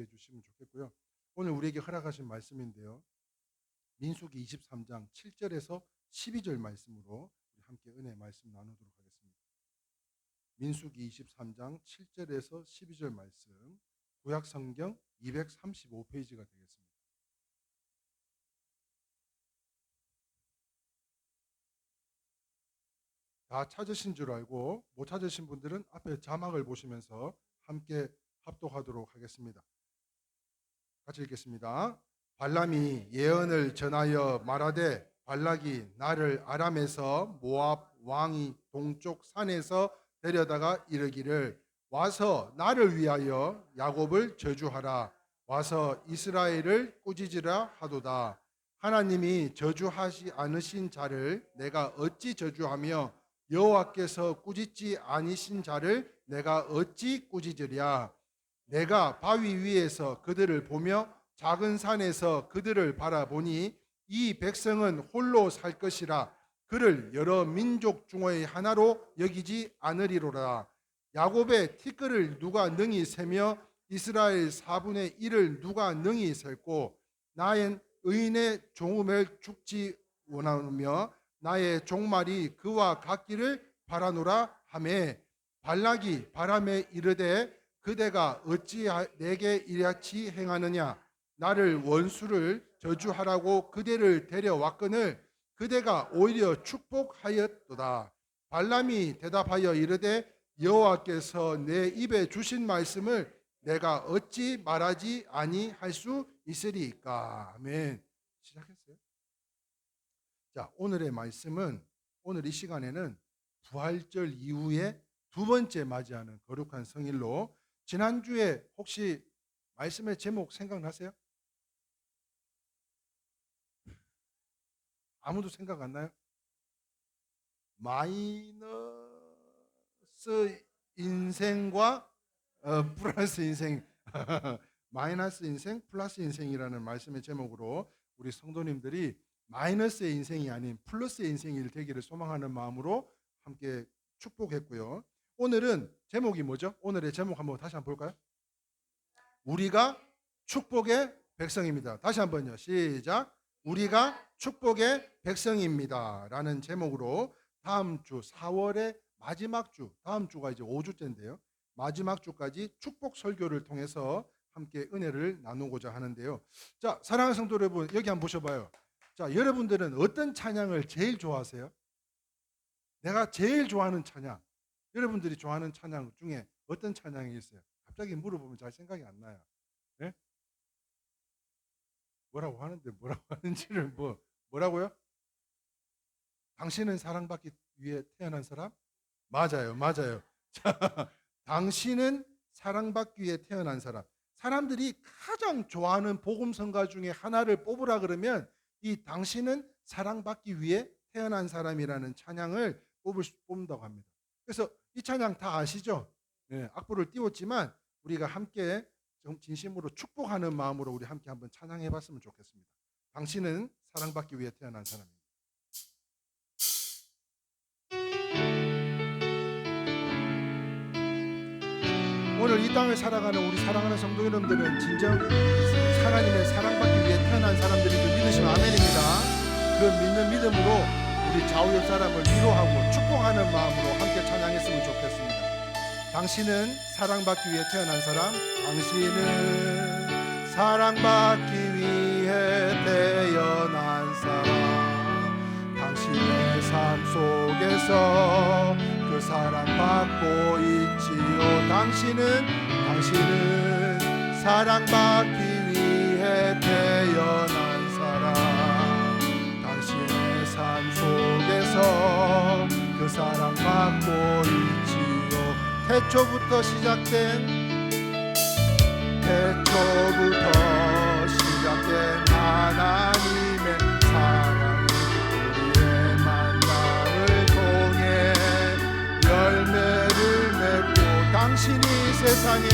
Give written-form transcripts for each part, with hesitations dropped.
기도해 주시면 좋겠고요. 오늘 우리에게 허락하신 말씀인데요. 민수기 23장 7절에서 12절 말씀으로 우리 함께 은혜의 말씀 나누도록 하겠습니다. 민수기 23장 7절에서 12절 말씀, 구약 성경 235페이지가 되겠습니다. 다 찾으신 줄 알고 못 찾으신 분들은 앞에 자막을 보시면서 함께 합독하도록 하겠습니다. 같이 읽겠습니다. 발람이 예언을 전하여 말하되 발락이 나를 아람에서 모압 왕이 동쪽 산에서 데려다가 이르기를 와서 나를 위하여 야곱을 저주하라. 와서 이스라엘을 꾸짖으라 하도다. 하나님이 저주하지 않으신 자를 내가 어찌 저주하며 여호와께서 꾸짖지 아니신 자를 내가 어찌 꾸짖으랴. 내가 바위 위에서 그들을 보며 작은 산에서 그들을 바라보니 이 백성은 홀로 살 것이라. 그를 여러 민족 중의 하나로 여기지 않으리로라. 야곱의 티끌을 누가 능히 세며 이스라엘 4분의 1을 누가 능히 셀고 나의 의인의 종음을 죽지 원하며 나의 종말이 그와 같기를 바라노라 하매 발락이 바람에 이르되 그대가 어찌 내게 이같이 행하느냐. 나를 원수를 저주하라고 그대를 데려왔거늘 그대가 오히려 축복하였도다. 발람이 대답하여 이르되 여호와께서 내 입에 주신 말씀을 내가 어찌 말하지 아니할 수 있으리까. 아멘. 시작했어요. 자, 오늘의 말씀은 오늘 이 시간에는 부활절 이후에 두 번째 맞이하는 거룩한 성일로, 지난주에 혹시 말씀의 제목 생각나세요? 아무도 생각 안 나요? 마이너스 인생과 플러스 인생 마이너스 인생 플러스 인생이라는 말씀의 제목으로 우리 성도님들이 마이너스의 인생이 아닌 플러스의 인생이 되기를 소망하는 마음으로 함께 축복했고요. 오늘은 제목이 뭐죠? 오늘의 제목 한번 다시 한번 볼까요? 우리가 축복의 백성입니다. 다시 한번요. 시작. 우리가 축복의 백성입니다 라는 제목으로 다음 주 4월의 마지막 주, 다음 주가 이제 5주째인데요. 마지막 주까지 축복 설교를 통해서 함께 은혜를 나누고자 하는데요. 자, 사랑하는 성도 여러분, 여기 한번 보셔봐요. 자, 여러분들은 어떤 찬양을 제일 좋아하세요? 내가 제일 좋아하는 찬양, 여러분들이 좋아하는 찬양 중에 어떤 찬양이 있어요? 갑자기 물어보면 잘 생각이 안 나요. 네? 뭐라고 하는데 뭐라고 하는지를 뭐라고요? 당신은 사랑받기 위해 태어난 사람? 맞아요. 자, 당신은 사랑받기 위해 태어난 사람. 사람들이 가장 좋아하는 복음성가 중에 하나를 뽑으라 그러면 이 당신은 사랑받기 위해 태어난 사람이라는 찬양을 뽑는다고 합니다. 그래서 이 찬양 다 아시죠? 네, 악보를 띄웠지만 우리가 함께 진심으로 축복하는 마음으로 우리 함께 한번 찬양해 봤으면 좋겠습니다. 당신은 사랑받기 위해 태어난 사람입니다. 오늘 이 땅을 살아가는 우리 사랑하는 성도 여러분들은 진정 하나님의 사랑받기 위해 태어난 사람들인 줄 믿으시면 아멘입니다. 그 믿는 믿음으로 우리 좌우옆 사람을 위로하고 축복하는 마음으로 함께 찬양했으면 좋겠습니다. 당신은 사랑받기 위해 태어난 사람, 당신은 사랑받기 위해 태어난 사람, 당신의 삶 속에서 그 사랑받고 있지요. 당신은 사랑받기 위해 태어난 사람, 당신의 삶 속에서 그 사랑받고 있지요. 태초부터 시작된 하나님의 사랑이 우리의 만남을 통해 열매를 맺고 당신이 이 세상에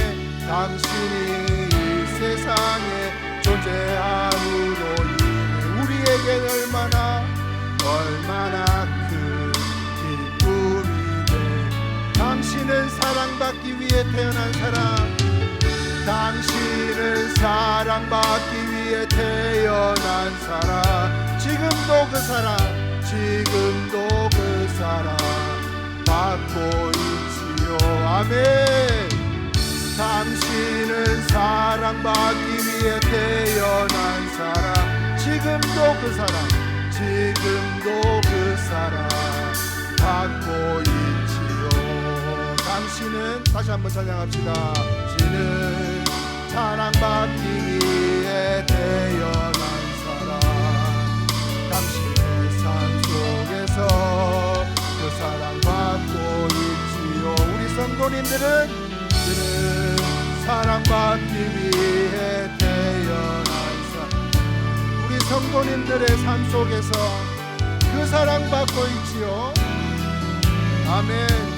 존재함으로 인해 우리에겐 얼마나 큰 기쁨이 돼. 당신은 사랑받기 위해 태어난 사람, 당신은 사랑받기 위해 태어난 사람, 지금도 그 사랑, 지금도 그 사랑 받고 있지요. 아멘. 당신은 사랑받기 위해 태어난 사람, 지금도 그 사랑, 지금도 그 사랑 받고 있지요. 당신은, 다시 한번 찬양합시다. 당신은 사랑받기 위해 태어난 사람, 당신의 삶 속에서 그 사랑 받고 있지요. 우리 성도님들은 사랑받기 위해 태어난 사람, 우리 성도님들의 삶 속에서 그 사랑받고 있지요. 아멘.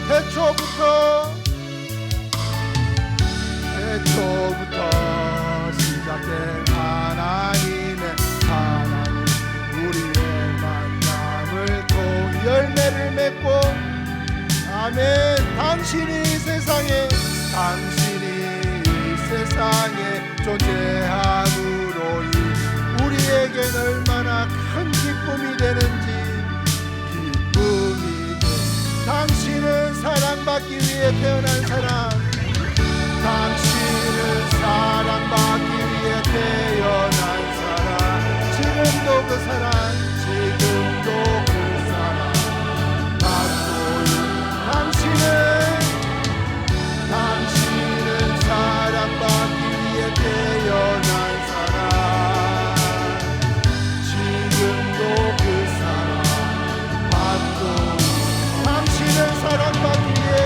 태초부터 시작된 하나님 우리의 만남을 통 열매를 맺고, 아멘. 당신이 이 세상에 존재함으로 우리에겐 얼마나 큰 기쁨이 되는지. 당신은 사랑받기 위해 태어난 사람, 당신은 사랑받기 위해 태어난 사람, 지금도 그 사랑, 지금도 그 사랑 받고 있는 당신은 사랑받기 위해 태어난 사람, 지금도 그 사랑 받고 있는 사랑받기 위해,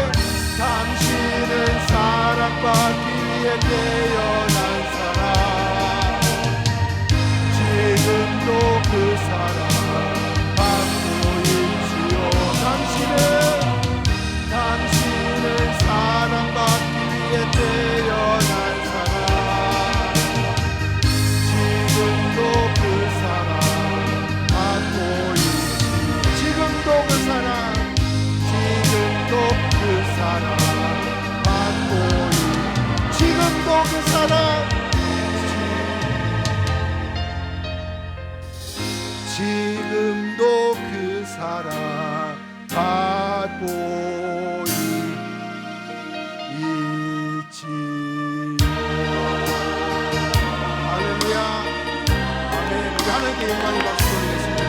당신은 사랑받기 위해 태어난 사람, 지금도 그 사랑 받고 있지요. 당신은 사랑받기 위해 태어난 사람, 지금도 그 사랑 받고 있지요. 지금도 그 사랑, 그 사랑 받고 있, 지금도 그 사랑, 지금도 그 사랑 받고 있지요. 할렐루야. 아멘. 우리 하나님께 영광의 박수 드리겠습니다.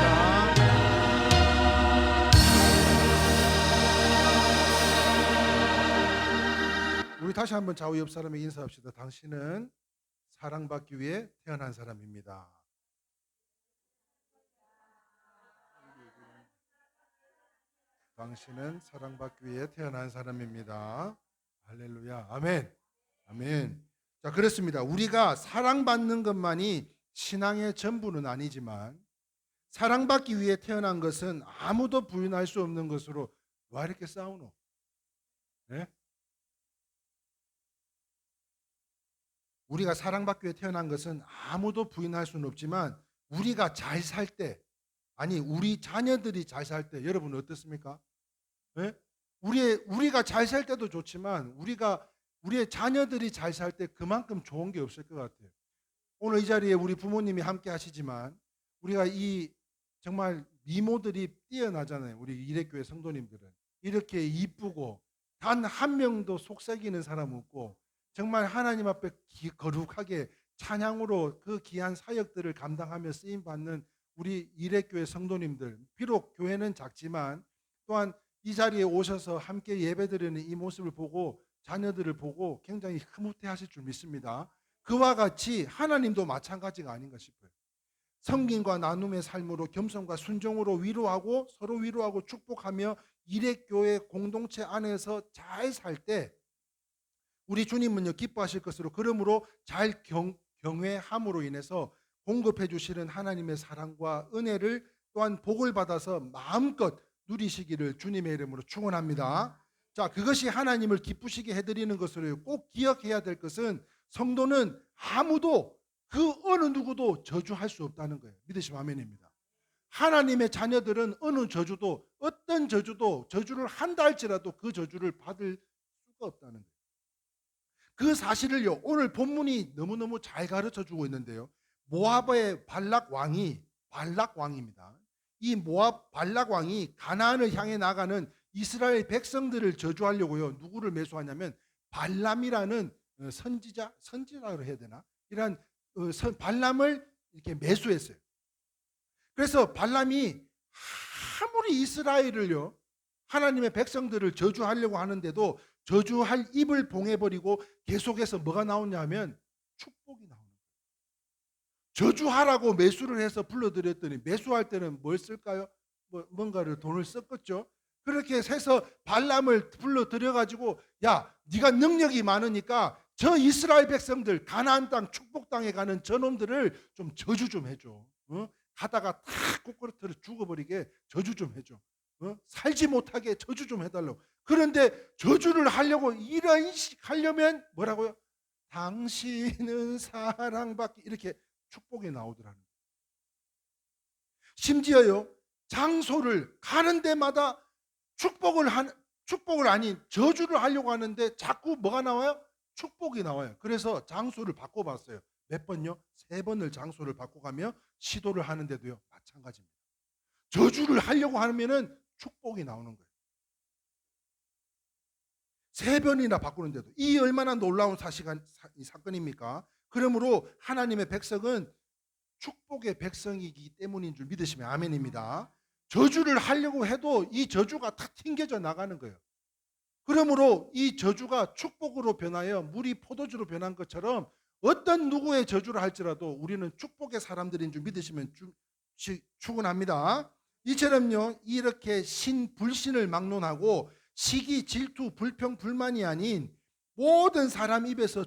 우리 다시 한번 좌우 옆 사람에게 인사합시다. 당신은 사랑받기 위해 태어난 사람입니다. 당신은 사랑받기 위해 태어난 사람입니다. 할렐루야. 아멘. 아멘. 자, 그렇습니다. 우리가 사랑받는 것만이 신앙의 전부는 아니지만, 사랑받기 위해 태어난 것은 아무도 부인할 수 없는 것으로. 와 이렇게 싸우노? 네? 우리가 사랑받기 위해 태어난 것은 아무도 부인할 수는 없지만, 우리가 잘 살 때, 아니 우리 자녀들이 잘 살 때, 여러분 어떻습니까? 네? 우리가 잘 살 때도 좋지만, 우리의 자녀들이 잘 살 때 그만큼 좋은 게 없을 것 같아요. 오늘 이 자리에 우리 부모님이 함께 하시지만, 우리가 정말 미모들이 뛰어나잖아요. 우리 이레교회 성도님들은 이렇게 이쁘고 단 한 명도 속삭이는 사람 없고, 정말 하나님 앞에 거룩하게 찬양으로 그 귀한 사역들을 감당하며 쓰임받는 우리 이레교회 성도님들, 비록 교회는 작지만 또한 이 자리에 오셔서 함께 예배드리는 이 모습을 보고, 자녀들을 보고 굉장히 흐뭇해하실 줄 믿습니다. 그와 같이 하나님도 마찬가지가 아닌가 싶어요. 섬김과 나눔의 삶으로, 겸손과 순종으로 위로하고 서로 위로하고 축복하며 이레교회 공동체 안에서 잘 살 때, 우리 주님은요 기뻐하실 것으로, 그러므로 잘 경외함으로 인해서 공급해 주시는 하나님의 사랑과 은혜를, 또한 복을 받아서 마음껏 누리시기를 주님의 이름으로 축원합니다. 자, 그것이 하나님을 기쁘시게 해드리는 것으로, 꼭 기억해야 될 것은 성도는 아무도, 그 어느 누구도 저주할 수 없다는 거예요. 믿으시면 아멘입니다. 하나님의 자녀들은 어느 저주도, 어떤 저주도, 저주를 한다 할지라도 그 저주를 받을 수가 없다는 거예요. 그 사실을요, 오늘 본문이 너무너무 잘 가르쳐 주고 있는데요. 모압의 발락 왕입니다. 이 모압 발락 왕이 가나안을 향해 나가는 이스라엘 백성들을 저주하려고요. 누구를 매수하냐면 발람이라는 선지자로 해야 되나? 이런 발람을 이렇게 매수했어요. 그래서 발람이 아무리 이스라엘을요, 하나님의 백성들을 저주하려고 하는데도 저주할 입을 봉해버리고 계속해서 뭐가 나오냐면 축복이 나오는 거예요. 저주하라고 매수를 해서 불러들였더니 매수할 때는 뭘 쓸까요? 뭔가를 돈을 썼겠죠. 그렇게 해서 발람을 불러들여가지고, 야, 네가 능력이 많으니까 저 이스라엘 백성들 가나안 땅 축복 땅에 가는 저놈들을 좀 저주 좀 해줘. 가다가 탁 꼬꾸라뜨려 죽어버리게 저주 좀 해줘. 살지 못하게 저주 좀 해달라고. 그런데 저주를 하려고 이런 식 하려면 뭐라고요? 당신은 사랑받기, 이렇게 축복이 나오더라는 거예요. 심지어요, 장소를 가는 데마다 축복을 아닌 저주를 하려고 하는데 자꾸 뭐가 나와요? 축복이 나와요. 그래서 장소를 바꿔봤어요. 몇 번요? 3번을 장소를 바꿔가며 시도를 하는데도요, 마찬가지입니다. 저주를 하려고 하면은 축복이 나오는 거예요. 3번이나 바꾸는데도. 이 얼마나 놀라운 사건입니까? 그러므로 하나님의 백성은 축복의 백성이기 때문인 줄 믿으시면 아멘입니다. 저주를 하려고 해도 이 저주가 탁 튕겨져 나가는 거예요. 그러므로 이 저주가 축복으로 변하여 물이 포도주로 변한 것처럼 어떤 누구의 저주를 할지라도 우리는 축복의 사람들인 줄 믿으시면 축원합니다. 이처럼요, 이렇게 불신을 막론하고 시기, 질투, 불평, 불만이 아닌 모든 사람 입에서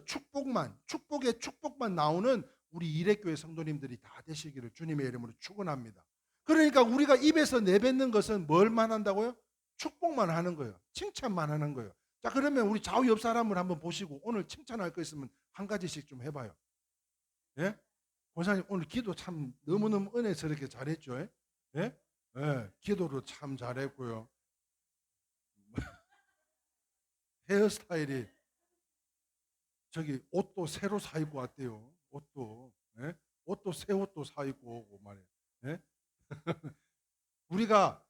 축복의 축복만 나오는 우리 이레교회 성도님들이 다 되시기를 주님의 이름으로 축원합니다. 그러니까 우리가 입에서 내뱉는 것은 뭘만 한다고요? 축복만 하는 거예요. 칭찬만 하는 거예요. 자, 그러면 우리 좌우 옆 사람을 한번 보시고 오늘 칭찬할 거 있으면 한 가지씩 좀 해봐요. 예? 권사님 오늘 기도 참 너무너무 은혜스럽게 잘했죠. 예? 예, 기도도 참 잘했고요. 헤어스타일이 저기 옷도 새로 사 입고 왔대요. 옷도, 예? 옷도 새 옷도 사 입고 오고 말이에요. 예? 우리가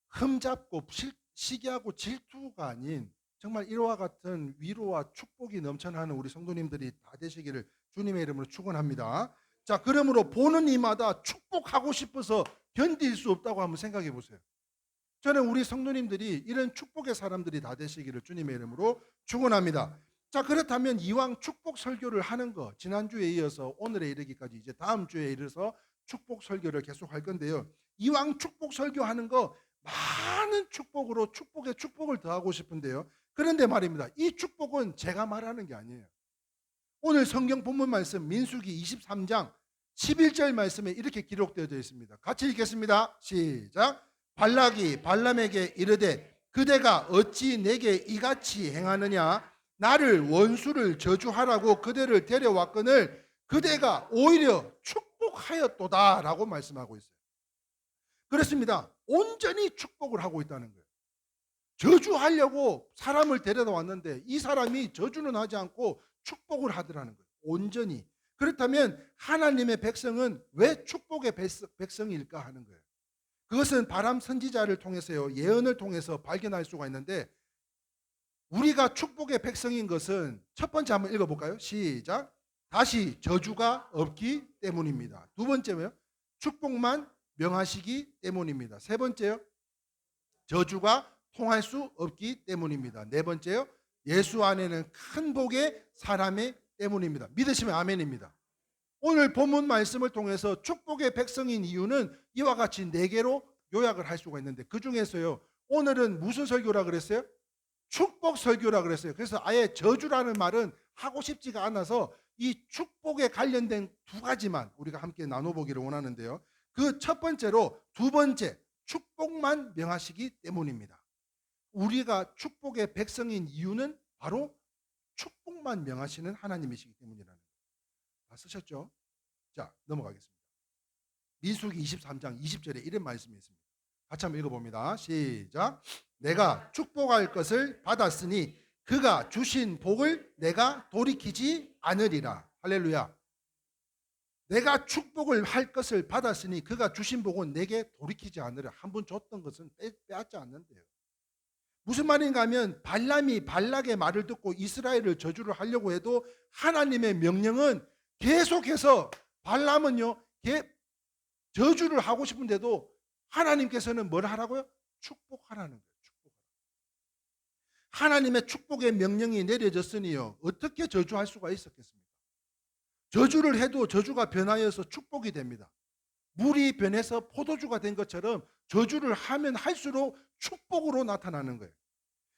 흠잡고 시기하고 질투가 아닌 정말 이와 같은 위로와 축복이 넘쳐나는 우리 성도님들이 다 되시기를 주님의 이름으로 축원합니다. 자, 그러므로 보는 이마다 축복하고 싶어서 견딜 수 없다고 한번 생각해 보세요. 저는 우리 성도님들이 이런 축복의 사람들이 다 되시기를 주님의 이름으로 축원합니다. 자, 그렇다면 이왕 축복 설교를 하는 거, 지난주에 이어서 오늘에 이르기까지 이제 다음 주에 이르서 축복 설교를 계속 할 건데요. 이왕 축복 설교하는 거 많은 축복으로 축복에 축복을 더하고 싶은데요. 그런데 말입니다. 이 축복은 제가 말하는 게 아니에요. 오늘 성경 본문 말씀 민수기 23장 11절 말씀에 이렇게 기록되어져 있습니다. 같이 읽겠습니다. 시작. 발락이 발람에게 이르되 그대가 어찌 내게 이같이 행하느냐? 나를 원수를 저주하라고 그대를 데려왔거늘 그대가 오히려 축복하였도다 라고 말씀하고 있어요. 그렇습니다. 온전히 축복을 하고 있다는 거예요. 저주하려고 사람을 데려다 왔는데 이 사람이 저주는 하지 않고 축복을 하더라는 거예요. 온전히. 그렇다면 하나님의 백성은 왜 축복의 백성일까 하는 거예요. 그것은 바람 선지자를 통해서요, 예언을 통해서 발견할 수가 있는데, 우리가 축복의 백성인 것은 첫 번째 한번 읽어볼까요? 시작. 다시 저주가 없기 때문입니다. 두 번째요, 축복만 명하시기 때문입니다. 세 번째요, 저주가 통할 수 없기 때문입니다. 네 번째요, 예수 안에는 큰 복의 사람의 때문입니다. 믿으시면 아멘입니다. 오늘 본문 말씀을 통해서 축복의 백성인 이유는 이와 같이 4개로 요약을 할 수가 있는데, 그 중에서요, 오늘은 무슨 설교라 그랬어요? 축복 설교라 그랬어요. 그래서 아예 저주라는 말은 하고 싶지가 않아서 이 축복에 관련된 2가지만 우리가 함께 나눠보기를 원하는데요. 그 첫 번째로, 두 번째, 축복만 명하시기 때문입니다. 우리가 축복의 백성인 이유는 바로 축복만 명하시는 하나님이시기 때문이라는 거예요. 다 쓰셨죠? 자, 넘어가겠습니다. 민수기 23장 20절에 이런 말씀이 있습니다. 같이 한번 읽어봅니다. 시작. 내가 축복할 것을 받았으니 그가 주신 복을 내가 돌이키지 않으리라. 할렐루야. 내가 축복을 할 것을 받았으니 그가 주신 복은 내게 돌이키지 않으리라. 한 번 줬던 것은 빼앗지 않는데요. 무슨 말인가 하면 발람이 발락의 말을 듣고 이스라엘을 저주를 하려고 해도 하나님의 명령은 계속해서 발람은요 저주를 하고 싶은데도 하나님께서는 뭘 하라고요? 축복하라는 거예요. 하나님의 축복의 명령이 내려졌으니요 어떻게 저주할 수가 있었겠습니까? 저주를 해도 저주가 변하여서 축복이 됩니다. 물이 변해서 포도주가 된 것처럼 저주를 하면 할수록 축복으로 나타나는 거예요.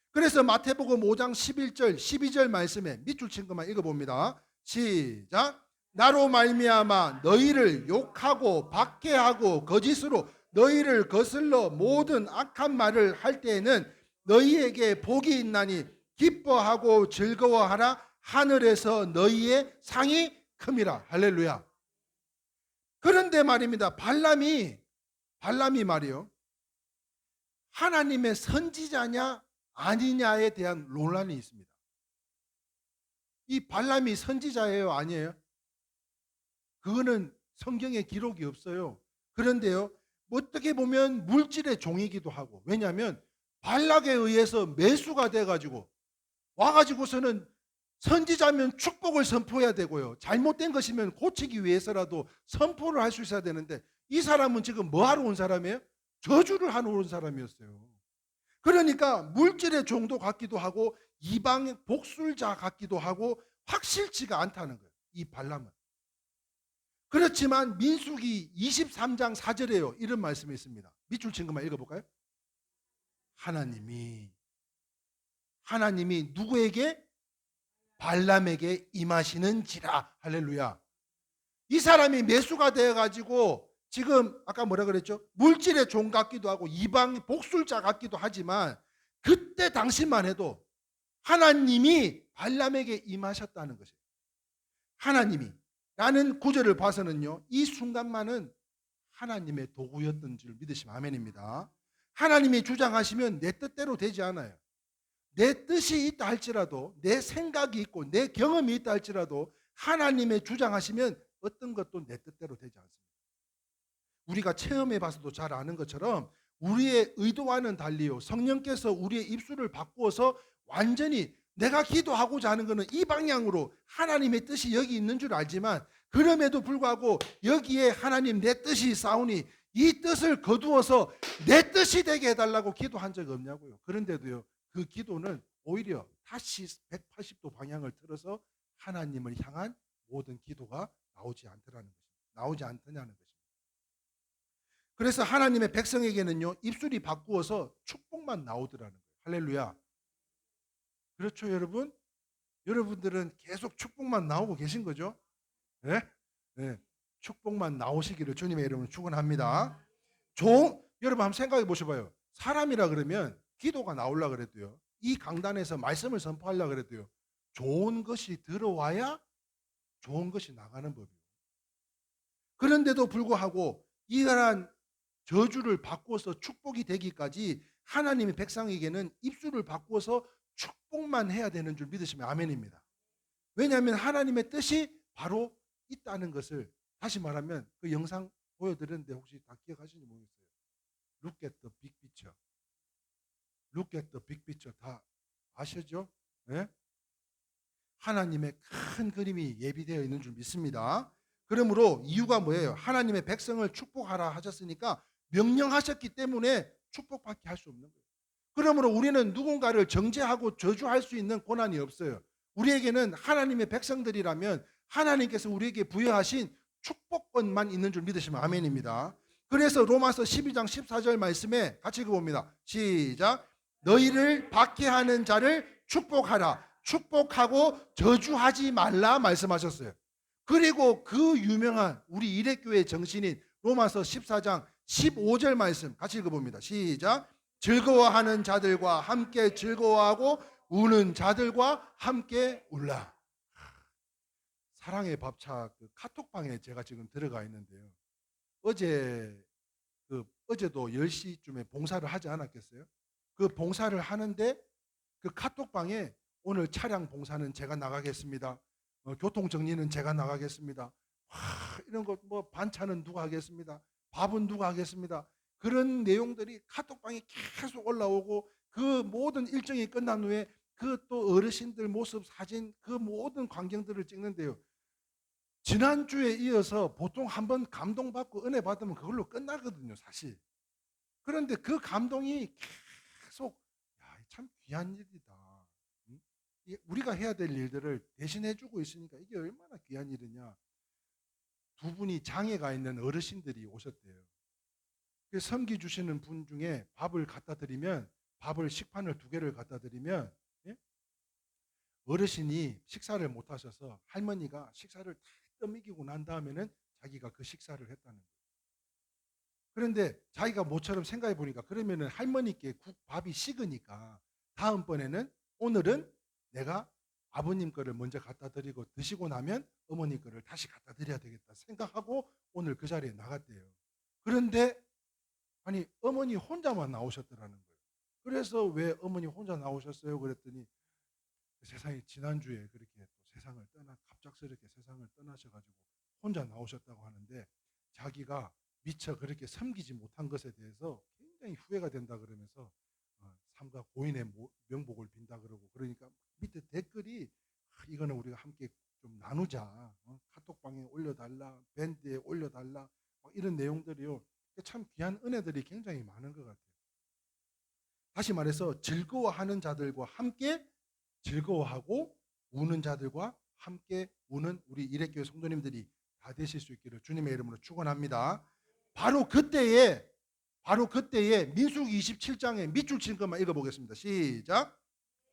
그래서 마태복음 5장 11절 12절 말씀에 밑줄 친 것만 읽어봅니다. 시작. 나로 말미암아 너희를 욕하고 박해하고 거짓으로 너희를 거슬러 모든 악한 말을 할 때에는 너희에게 복이 있나니 기뻐하고 즐거워하라. 하늘에서 너희의 상이 큼이라. 할렐루야. 그런데 말입니다. 발람이 말이요. 하나님의 선지자냐 아니냐에 대한 논란이 있습니다. 이 발람이 선지자예요, 아니에요? 그거는 성경에 기록이 없어요. 그런데요, 어떻게 보면 물질의 종이기도 하고, 왜냐하면 발락에 의해서 매수가 돼가지고 와가지고서는 선지자면 축복을 선포해야 되고요. 잘못된 것이면 고치기 위해서라도 선포를 할 수 있어야 되는데 이 사람은 지금 뭐 하러 온 사람이에요? 저주를 하러 온 사람이었어요. 그러니까 물질의 종도 같기도 하고 이방 복술자 같기도 하고 확실치가 않다는 거예요. 이 발람은. 그렇지만 민수기 23장 4절에요. 이런 말씀이 있습니다. 밑줄 친 것만 읽어볼까요? 하나님이 누구에게? 발람에게 임하시는지라. 할렐루야. 이 사람이 매수가 되어가지고 지금 아까 뭐라 그랬죠? 물질의 종 같기도 하고 이방 복술자 같기도 하지만 그때 당시만 해도 하나님이 발람에게 임하셨다는 것이에요. 하나님이 라는 구절을 봐서는요 이 순간만은 하나님의 도구였던 줄 믿으시면 아멘입니다. 하나님이 주장하시면 내 뜻대로 되지 않아요. 내 뜻이 있다 할지라도 내 생각이 있고 내 경험이 있다 할지라도 하나님의 주장하시면 어떤 것도 내 뜻대로 되지 않습니다. 우리가 체험해 봐서도 잘 아는 것처럼 우리의 의도와는 달리요 성령께서 우리의 입술을 바꾸어서 완전히 내가 기도하고자 하는 것은 이 방향으로 하나님의 뜻이 여기 있는 줄 알지만 그럼에도 불구하고 여기에 하나님 내 뜻이 싸우니 이 뜻을 거두어서 내 뜻이 되게 해달라고 기도한 적 없냐고요. 그런데도요 그 기도는 오히려 다시 180도 방향을 틀어서 하나님을 향한 모든 기도가 나오지 않더냐는 것입니다. 그래서 하나님의 백성에게는요 입술이 바꾸어서 축복만 나오더라는 거예요. 할렐루야. 그렇죠, 여러분? 여러분들은 계속 축복만 나오고 계신 거죠? 네? 네. 축복만 나오시기를 주님의 이름으로 축원합니다. 여러분 한번 생각해 보셔봐요. 사람이라 그러면 기도가 나오려 그래도요. 이 강단에서 말씀을 선포하려 그래도요. 좋은 것이 들어와야 좋은 것이 나가는 법이에요. 그런데도 불구하고 이러한 저주를 바꾸어서 축복이 되기까지 하나님의 백성에게는 입술을 바꾸어서 축복만 해야 되는 줄 믿으시면 아멘입니다. 왜냐하면 하나님의 뜻이 바로 있다는 것을 다시 말하면 그 영상 보여드렸는데 혹시 다 기억하시는지 모르겠어요. Look at the big picture. Look at the big picture. 다 아시죠? 네? 하나님의 큰 그림이 예비되어 있는 줄 믿습니다. 그러므로 이유가 뭐예요? 하나님의 백성을 축복하라 하셨으니까 명령하셨기 때문에 축복받게 할 수 없는 거예요. 그러므로 우리는 누군가를 정죄하고 저주할 수 있는 권한이 없어요. 우리에게는 하나님의 백성들이라면 하나님께서 우리에게 부여하신 축복권만 있는 줄 믿으시면 아멘입니다. 그래서 로마서 12장 14절 말씀에 같이 읽어봅니다. 시작. 너희를 박해하는 자를 축복하라. 축복하고 저주하지 말라 말씀하셨어요. 그리고 그 유명한 우리 일회교회 정신인 로마서 14장 15절 말씀 같이 읽어봅니다. 시작. 즐거워하는 자들과 함께 즐거워하고 우는 자들과 함께 울라. 사랑의 밥차 그 카톡방에 제가 지금 들어가 있는데요. 어제도 10시쯤에 봉사를 하지 않았겠어요? 그 봉사를 하는데 그 카톡방에 오늘 차량 봉사는 제가 나가겠습니다. 교통 정리는 제가 나가겠습니다. 와, 이런 것 뭐 반찬은 누가 하겠습니다. 밥은 누가 하겠습니다. 그런 내용들이 카톡방에 계속 올라오고 그 모든 일정이 끝난 후에 그 또 어르신들 모습 사진 그 모든 광경들을 찍는데요. 지난주에 이어서 보통 한번 감동받고 은혜 받으면 그걸로 끝나거든요, 사실. 그런데 그 감동이 계속 참 귀한 일이다. 응? 우리가 해야 될 일들을 대신해 주고 있으니까 이게 얼마나 귀한 일이냐. 두 분이 장애가 있는 어르신들이 오셨대요. 섬기 주시는 분 중에 밥을 갖다 드리면 밥을 식판을 2개를 갖다 드리면 예? 어르신이 식사를 못 하셔서 할머니가 식사를 다 떠먹이고 난 다음에는 자기가 그 식사를 했다는 거예요. 그런데 자기가 모처럼 생각해 보니까 그러면은 할머니께 밥이 식으니까 다음번에는 오늘은 내가 아버님 거를 먼저 갖다 드리고 드시고 나면 어머니 거를 다시 갖다 드려야 되겠다 생각하고 오늘 그 자리에 나갔대요. 그런데 아니 어머니 혼자만 나오셨더라는 거예요. 그래서 왜 어머니 혼자 나오셨어요? 그랬더니 세상에 지난주에 그렇게 또 세상을 갑작스럽게 세상을 떠나셔가지고 혼자 나오셨다고 하는데 자기가 미처 그렇게 섬기지 못한 것에 대해서 굉장히 후회가 된다 그러면서 삼가 고인의 명복을 빈다 그러고 그러니까 밑에 댓글이 이거는 우리가 함께 좀 나누자. 카톡방에 올려달라. 밴드에 올려달라. 이런 내용들이요. 참 귀한 은혜들이 굉장히 많은 것 같아요. 다시 말해서 즐거워하는 자들과 함께 즐거워하고 우는 자들과 함께 우는 우리 일회교회 성도님들이 다 되실 수 있기를 주님의 이름으로 축원합니다. 바로 그때에 민수기 27장에 밑줄 친 것만 읽어보겠습니다. 시작.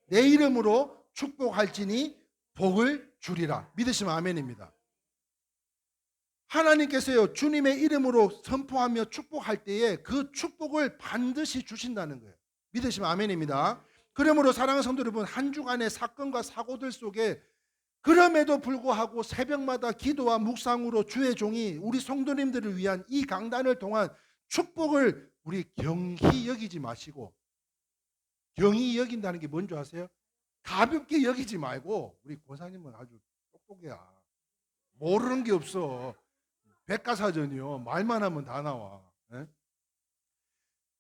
내 이름으로 축복할지니 복을 주리라. 믿으시면 아멘입니다. 하나님께서요 주님의 이름으로 선포하며 축복할 때에 그 축복을 반드시 주신다는 거예요. 믿으시면 아멘입니다. 그러므로 사랑하는 성도 여러분, 한 주간의 사건과 사고들 속에 그럼에도 불구하고 새벽마다 기도와 묵상으로 주의 종이 우리 성도님들을 위한 이 강단을 통한 축복을 우리 경히 여기지 마시고, 경히 여긴다는 게 뭔지 아세요? 가볍게 여기지 말고, 우리 권사님은 아주 똑똑해야. 모르는 게 없어. 백과사전이요. 말만 하면 다 나와. 에?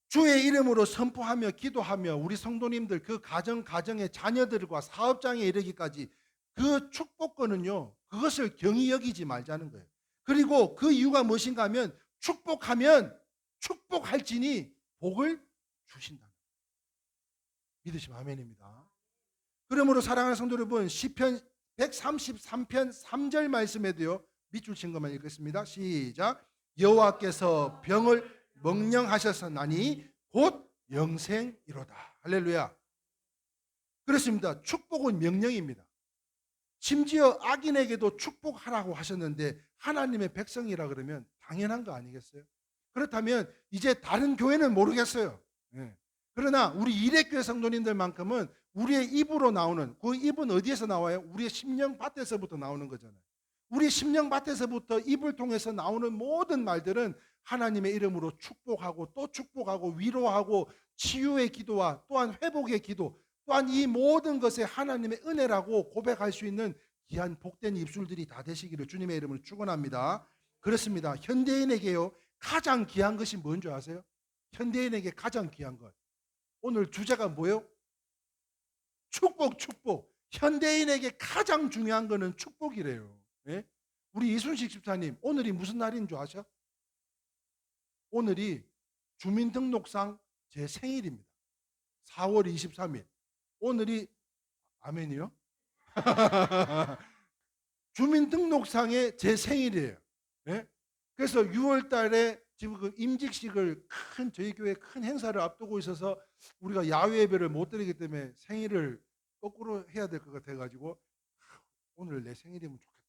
주의 이름으로 선포하며 기도하며 우리 성도님들 그 가정의 자녀들과 사업장에 이르기까지 그 축복권은요, 그것을 경히 여기지 말자는 거예요. 그리고 그 이유가 무엇인가 하면 축복하면 축복할지니 복을 주신다. 믿으시면 아멘입니다. 그러므로 사랑하는 성도 여러분, 시편 133편 3절 말씀에도요, 밑줄 친 것만 읽겠습니다. 시작. 여호와께서 병을 명령하셨나니 곧 영생이로다. 할렐루야. 그렇습니다. 축복은 명령입니다. 심지어 악인에게도 축복하라고 하셨는데 하나님의 백성이라 그러면 당연한 거 아니겠어요? 그렇다면 이제 다른 교회는 모르겠어요. 그러나 우리 일회교회 성도님들만큼은 우리의 입으로 나오는, 그 입은 어디에서 나와요? 우리의 심령밭에서부터 나오는 거잖아요. 우리 심령밭에서부터 입을 통해서 나오는 모든 말들은 하나님의 이름으로 축복하고 또 축복하고 위로하고 치유의 기도와 또한 회복의 기도, 또한 이 모든 것에 하나님의 은혜라고 고백할 수 있는 귀한 복된 입술들이 다 되시기를 주님의 이름으로 축원합니다. 그렇습니다. 현대인에게요 가장 귀한 것이 뭔지 아세요? 현대인에게 가장 귀한 것. 오늘 주제가 뭐예요? 축복. 현대인에게 가장 중요한 것은 축복이래요. 예? 우리 이순식 집사님, 오늘이 무슨 날인 줄 아셔? 오늘이 주민등록상 제 생일입니다. 4월 23일. 오늘이 아멘이요? 주민등록상에 제 생일이에요. 예? 그래서 6월 달에 지금 그 임직식을 저희 교회 큰 행사를 앞두고 있어서 우리가 야외 예배를 못 드리기 때문에 생일을 거꾸로 해야 될 것 같아가지고 오늘 내 생일이면 좋겠다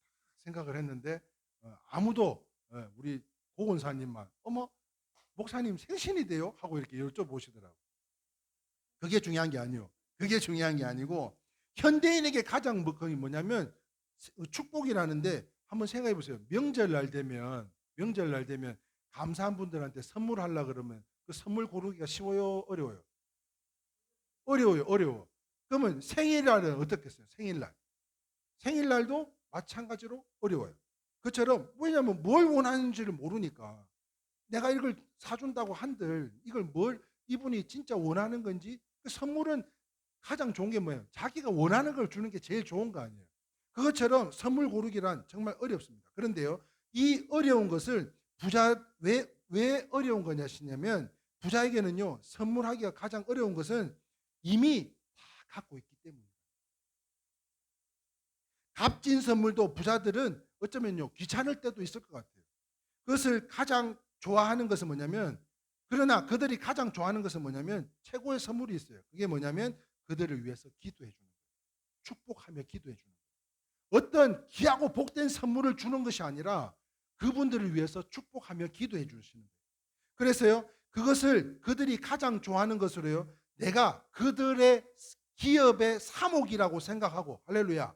생각을 했는데 아무도 우리 고건사님만 어머 목사님 생신이 돼요? 하고 이렇게 여쭤보시더라고요. 그게 중요한 게 아니요. 그게 중요한 게 아니고 현대인에게 가장 그게 뭐냐면 축복이라는데 한번 생각해 보세요. 명절날 되면 감사한 분들한테 선물하려고 그러면 그 선물 고르기가 쉬워요? 어려워요? 어려워요. 그러면 생일날은 어떻겠어요? 생일날. 생일날도 마찬가지로 어려워요. 그처럼 왜냐하면 뭘 원하는지를 모르니까 내가 이걸 사준다고 한들 이걸 뭘 이분이 진짜 원하는 건지 그 선물은 가장 좋은 게 뭐예요? 자기가 원하는 걸 주는 게 제일 좋은 거 아니에요. 그것처럼 선물 고르기란 정말 어렵습니다. 그런데요, 이 어려운 것을 왜 어려운 거냐시냐면 부자에게는요, 선물하기가 가장 어려운 것은 이미 다 갖고 있기 때문입니다. 값진 선물도 부자들은 어쩌면요, 귀찮을 때도 있을 것 같아요. 그것을 가장 좋아하는 것은 뭐냐면, 그러나 그들이 가장 좋아하는 것은 뭐냐면 최고의 선물이 있어요. 그게 뭐냐면 그들을 위해서 기도해 주는 거예요. 축복하며 기도해 주는 거예요. 어떤 귀하고 복된 선물을 주는 것이 아니라 그분들을 위해서 축복하며 기도해 주시는 거예요. 그래서요, 그것을 그들이 가장 좋아하는 것으로요, 내가 그들의 기업의 사목이라고 생각하고, 할렐루야,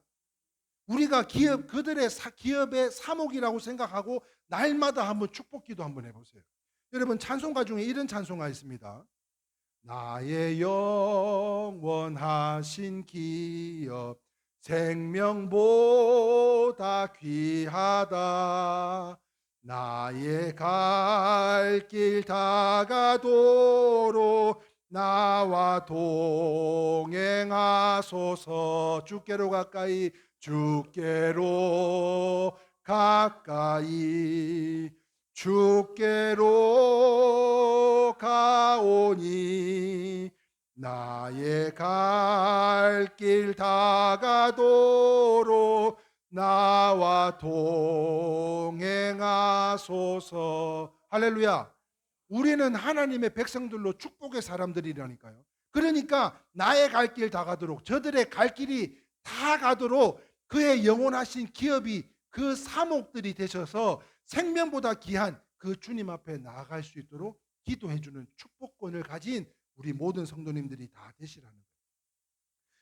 우리가 그들의 기업의 사목이라고 생각하고 날마다 한번 축복기도 한번 해보세요. 여러분, 찬송가 중에 이런 찬송가 있습니다. 나의 영원하신 기업 생명보다 귀하다. 나의 갈 길 다가도록 나와 동행하소서. 주께로 가까이, 주께로 가까이, 주께로 가오니 나의 갈 길 다가도록 나와 동행하소서. 할렐루야. 우리는 하나님의 백성들로 축복의 사람들이라니까요. 그러니까 나의 갈 길 다가도록, 저들의 갈 길이 다 가도록 그의 영원하신 기업이 그 사목들이 되셔서 생명보다 귀한 그 주님 앞에 나아갈 수 있도록 기도해 주는 축복권을 가진 우리 모든 성도님들이 다 되시라는 거예요.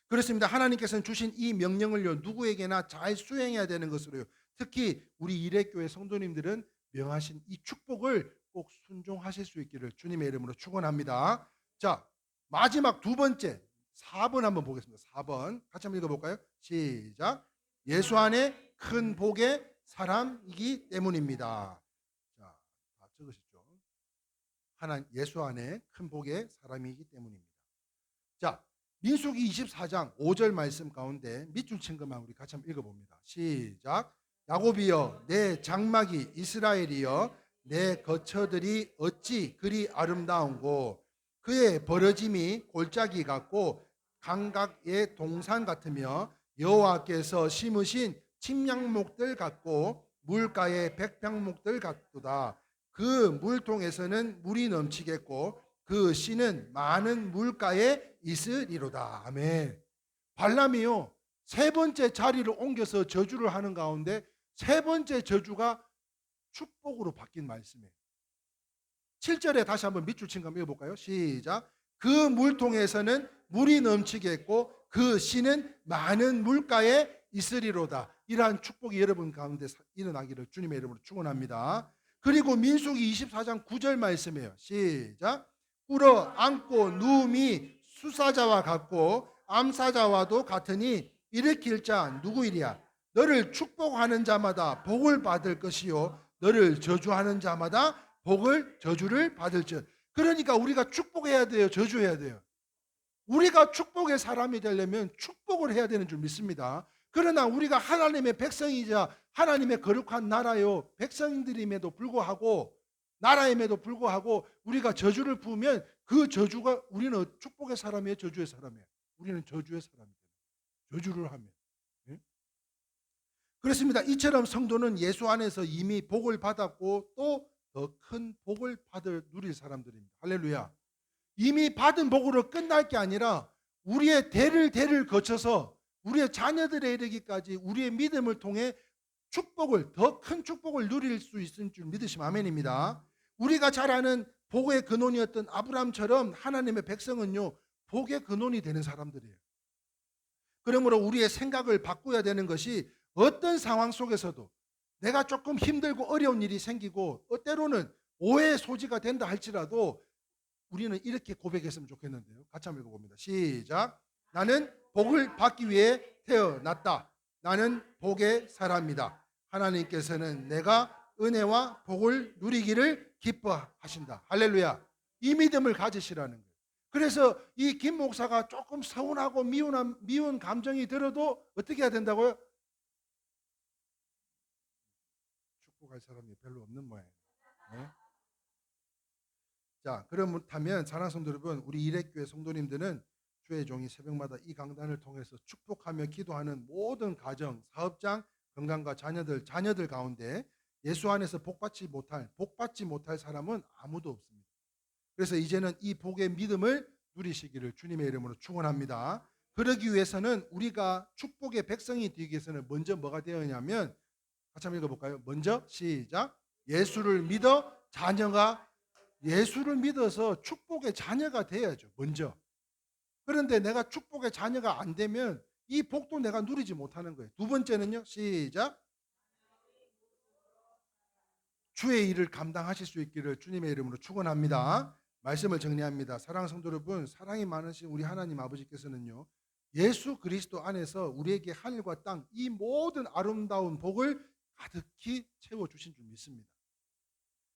그렇습니다. 하나님께서는 주신 이 명령을요, 누구에게나 잘 수행해야 되는 것으로요, 특히 우리 일회교회 성도님들은 명하신 이 축복을 꼭 순종하실 수 있기를 주님의 이름으로 축원합니다. 자, 마지막 두 번째 4번 한번 보겠습니다. 4번 같이 한번 읽어볼까요? 시작. 예수 안에 큰 복의 사람이기 때문입니다. 자, 다 적으시죠. 예수 안에 큰 복의 사람이기 때문입니다. 자, 민수기 24장 5절 말씀 가운데 밑줄 친 것만 우리 같이 한번 읽어봅니다. 시작. 야곱이여, 내 장막이 이스라엘이여, 내 거처들이 어찌 그리 아름다운고, 그의 벌어짐이 골짜기 같고 감각의 동산 같으며 여호와께서 심으신 침량목들 같고 물가의 백향목들 같도다. 그 물통에서는 물이 넘치겠고 그 씨는 많은 물가에 있으리로다. 아멘. 발람이요, 세 번째 자리를 옮겨서 저주를 하는 가운데 세 번째 저주가 축복으로 바뀐 말씀이에요. 7절에 다시 한번 밑줄 친 거 한번 읽어볼까요? 시작. 그 물통에서는 물이 넘치겠고 그 씨는 많은 물가에 있으리로다. 이러한 축복이 여러분 가운데 일어나기를 주님의 이름으로 축원합니다. 그리고 민수기 24장 9절 말씀이에요. 시작. 꿇어 앉고 누움이 수사자와 같고 암사자와도 같으니 일으킬 자 누구이랴. 너를 축복하는 자마다 복을 받을 것이요 너를 저주하는 자마다 저주를 받을지어다. 그러니까 우리가 축복해야 돼요, 저주해야 돼요? 우리가 축복의 사람이 되려면 축복을 해야 되는 줄 믿습니다. 그러나 우리가 하나님의 백성이자 하나님의 거룩한 나라요 백성들임에도 불구하고, 나라임에도 불구하고 우리가 저주를 부으면 그 저주가, 우리는 축복의 사람이에요, 저주의 사람이에요? 우리는 저주의 사람이에요. 저주를 하면. 그렇습니다. 이처럼 성도는 예수 안에서 이미 복을 받았고 또 더 큰 복을 누릴 사람들입니다. 할렐루야. 이미 받은 복으로 끝날 게 아니라 우리의 대를 거쳐서 우리의 자녀들에 이르기까지 우리의 믿음을 통해 더 큰 축복을 누릴 수 있을 줄 믿으시면 아멘입니다. 우리가 잘 아는 복의 근원이었던 아브라함처럼 하나님의 백성은요, 복의 근원이 되는 사람들이에요. 그러므로 우리의 생각을 바꿔야 되는 것이, 어떤 상황 속에서도 내가 조금 힘들고 어려운 일이 생기고 때로는 오해의 소지가 된다 할지라도 우리는 이렇게 고백했으면 좋겠는데요. 같이 한번 읽어봅니다. 시작. 나는 복을 받기 위해 태어났다. 나는 복의 사람이다. 하나님께서는 내가 은혜와 복을 누리기를 기뻐하신다. 할렐루야. 이 믿음을 가지시라는 거예요. 그래서 이 김 목사가 조금 서운하고 미운 감정이 들어도 어떻게 해야 된다고요? 축복할 사람이 별로 없는 모양이에요. 네? 자, 그렇다면 사랑하는 성도 여러분, 우리 일회교회 성도님들은 주의 종이 새벽마다 이 강단을 통해서 축복하며 기도하는 모든 가정, 사업장, 건강과 자녀들 가운데 예수 안에서 복받지 못할 사람은 아무도 없습니다. 그래서 이제는 이 복의 믿음을 누리시기를 주님의 이름으로 축원합니다. 그러기 위해서는 우리가 축복의 백성이 되기 위해서는 먼저 뭐가 되어야냐면, 같이 한번 읽어볼까요? 먼저 시작. 예수를 믿어서 축복의 자녀가 돼야죠. 먼저. 그런데 내가 축복의 자녀가 안 되면 이 복도 내가 누리지 못하는 거예요. 두 번째는요. 시작. 주의 일을 감당하실 수 있기를 주님의 이름으로 축원합니다. 말씀을 정리합니다. 사랑하는 성도 여러분, 사랑이 많으신 우리 하나님 아버지께서는요, 예수 그리스도 안에서 우리에게 하늘과 땅 이 모든 아름다운 복을 가득히 채워주신 줄 믿습니다.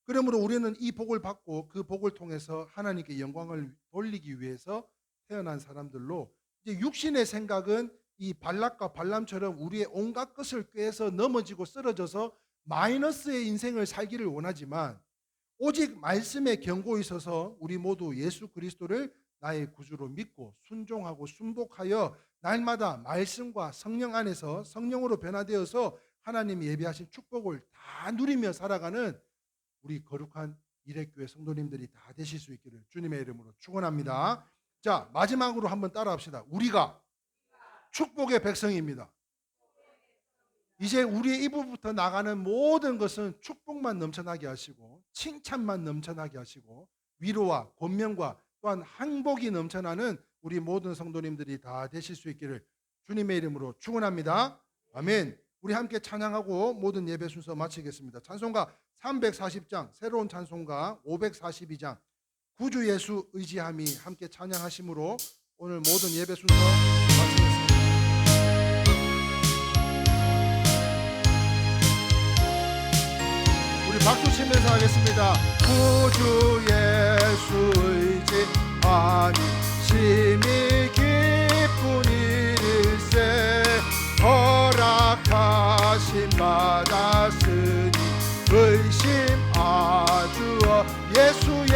그러므로 우리는 이 복을 받고 그 복을 통해서 하나님께 영광을 돌리기 위해서 태어난 사람들로, 이제 육신의 생각은 이 발락과 발람처럼 우리의 온갖 것을 꾀해서 넘어지고 쓰러져서 마이너스의 인생을 살기를 원하지만, 오직 말씀의 경고에 있어서 우리 모두 예수 그리스도를 나의 구주로 믿고 순종하고 순복하여 날마다 말씀과 성령 안에서 성령으로 변화되어서 하나님이 예비하신 축복을 다 누리며 살아가는 우리 거룩한 일회교회 성도님들이 다 되실 수 있기를 주님의 이름으로 축원합니다. 자, 마지막으로 한번 따라합시다. 우리가 축복의 백성입니다. 이제 우리의 입으로부터 나가는 모든 것은 축복만 넘쳐나게 하시고 칭찬만 넘쳐나게 하시고 위로와 권면과 또한 행복이 넘쳐나는 우리 모든 성도님들이 다 되실 수 있기를 주님의 이름으로 축원합니다. 아멘. 우리 함께 찬양하고 모든 예배 순서 마치겠습니다. 찬송가 340장, 새로운 찬송가 542장, 구주 예수 의지함이 함께 찬양하심으로 오늘 모든 예배 순서 마치겠습니다. 박수 치면서 하겠습니다. 구주 예수 의지함이 심히 기쁜 일일세. 허락하심 받았으니 의심 아주어 예수